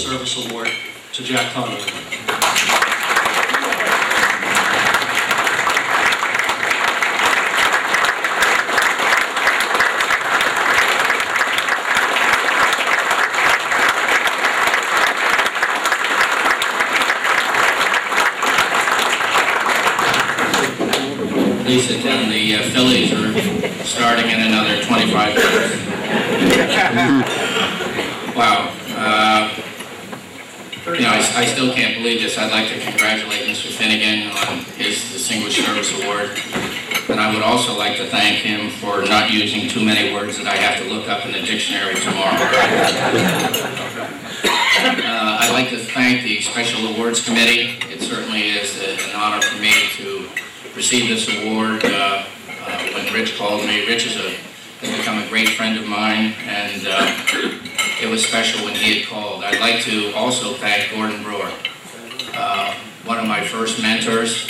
Service Award to Jack Connelly. Please sit down. The Phillies are starting in another 25 minutes. Wow. I still can't believe this. I'd like to congratulate Mr. Finnegan on his Distinguished Service Award. And I would also like to thank him for not using too many words that I have to look up in the dictionary tomorrow. I'd like to thank the Special Awards Committee. It certainly is an honor for me to receive this award. When Rich called me, Rich has become a great friend of mine, and it was special when he had called. I'd like to also thank Gordon Brewer, one of my first mentors.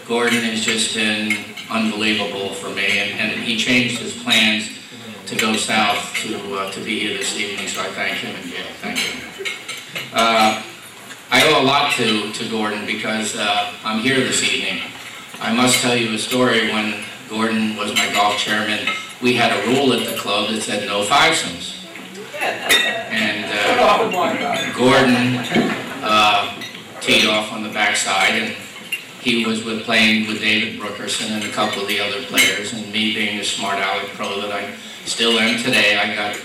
Gordon has just been unbelievable for me, and he changed his plans to go south to be here this evening, so I thank him and Gail. Thank you. I owe a lot to Gordon because I'm here this evening. I must tell you a story. When Gordon was my golf chairman, we had a rule at the club that said no fivesomes. And Gordon teed off on the backside, and he was playing with David Brookerson and a couple of the other players, and me being the smart aleck pro that I still am today, I got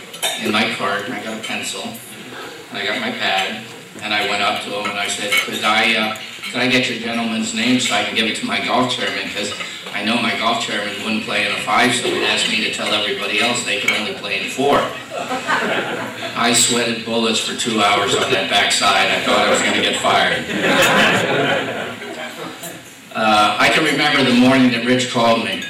in my cart and I got a pencil, and I got my pad, and I went up to him and I said, could I get your gentleman's name so I can give it to my golf chairman, because I know my golf chairman wouldn't play in a five, so he asked me to tell everybody else they could only play in four. I sweated bullets for 2 hours on that backside. I thought I was going to get fired. I can remember the morning that Rich called me.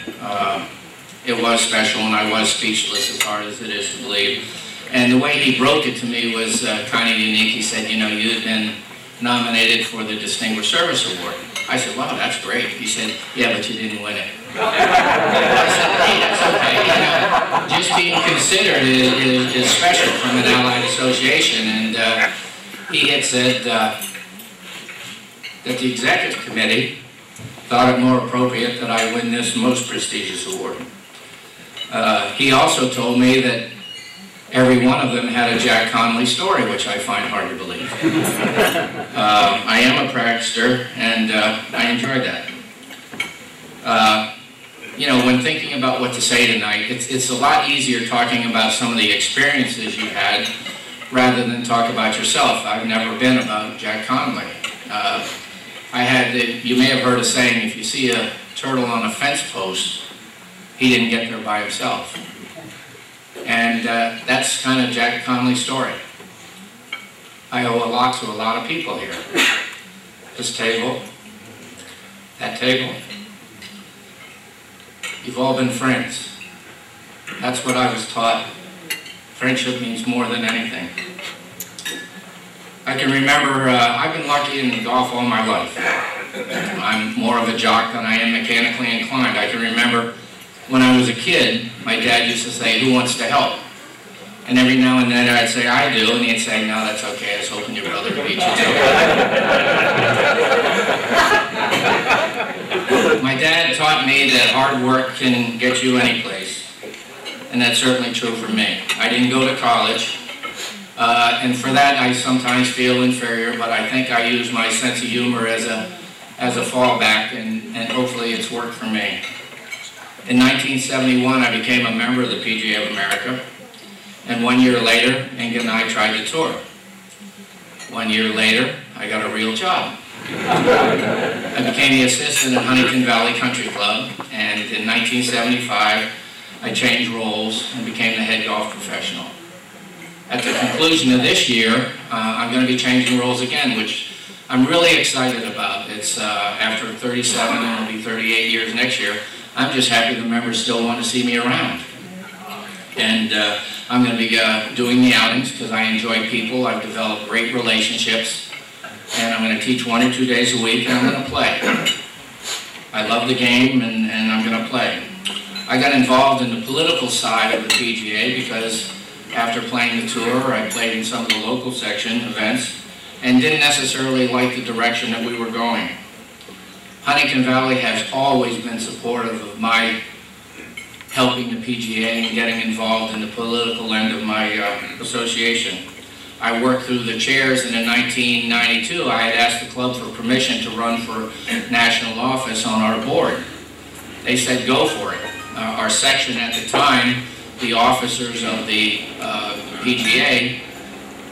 It was special, and I was speechless, as hard as it is to believe. And the way he broke it to me was kind of unique. He said, you know, you had been nominated for the Distinguished Service Award. I said, wow, that's great. He said, yeah, but you didn't win it. I said, hey, that's okay. You know, just being considered is special from an allied association. And he had said that the executive committee thought it more appropriate that I win this most prestigious award. He also told me that every one of them had a Jack Connelly story, which I find hard to believe. I am a prankster, and I enjoyed that. You know, when thinking about what to say tonight, it's a lot easier talking about some of the experiences you've had rather than talk about yourself. I've never been about Jack Connelly. You may have heard a saying, if you see a turtle on a fence post, he didn't get there by himself. And that's kind of Jack Connelly's story. I owe a lot to a lot of people here. This table, that table. You've all been friends. That's what I was taught. Friendship means more than anything. I can remember, I've been lucky in golf all my life. I'm more of a jock than I am mechanically inclined. I can remember when I was a kid, my dad used to say, who wants to help? And every now and then I'd say, I do, and he'd say, no, that's okay, I was hoping your brother would beat you too. My dad taught me that hard work can get you any place, and that's certainly true for me. I didn't go to college, and for that I sometimes feel inferior, but I think I use my sense of humor as a fallback, and hopefully it's worked for me. In 1971, I became a member of the PGA of America, and 1 year later, Inga and I tried to tour. 1 year later, I got a real job. I became the assistant at Huntingdon Valley Country Club, and in 1975, I changed roles and became the head golf professional. At the conclusion of this year, I'm going to be changing roles again, which I'm really excited about. It's after 37, and it'll be 38 years next year. I'm just happy the members still want to see me around. And I'm going to be doing the outings because I enjoy people. I've developed great relationships. And I'm going to teach 1 or 2 days a week, and I'm going to play. I love the game, and I'm going to play. I got involved in the political side of the PGA because after playing the tour. I played in some of the local section events and didn't necessarily like the direction that we were going. Huntingdon Valley has always been supportive of my helping the PGA and getting involved in the political end of my association. I worked through the chairs, and in 1992 I had asked the club for permission to run for national office on our board. They said go for it. Our section at the time, the officers of the PGA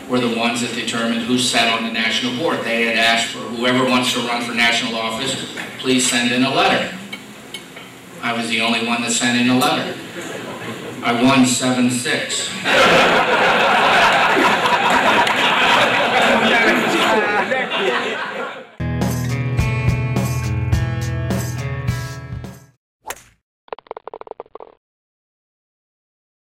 were the ones that determined who sat on the national board. They had asked for whoever wants to run for national office, please send in a letter. I was the only one that sent in a letter. I won 7-6.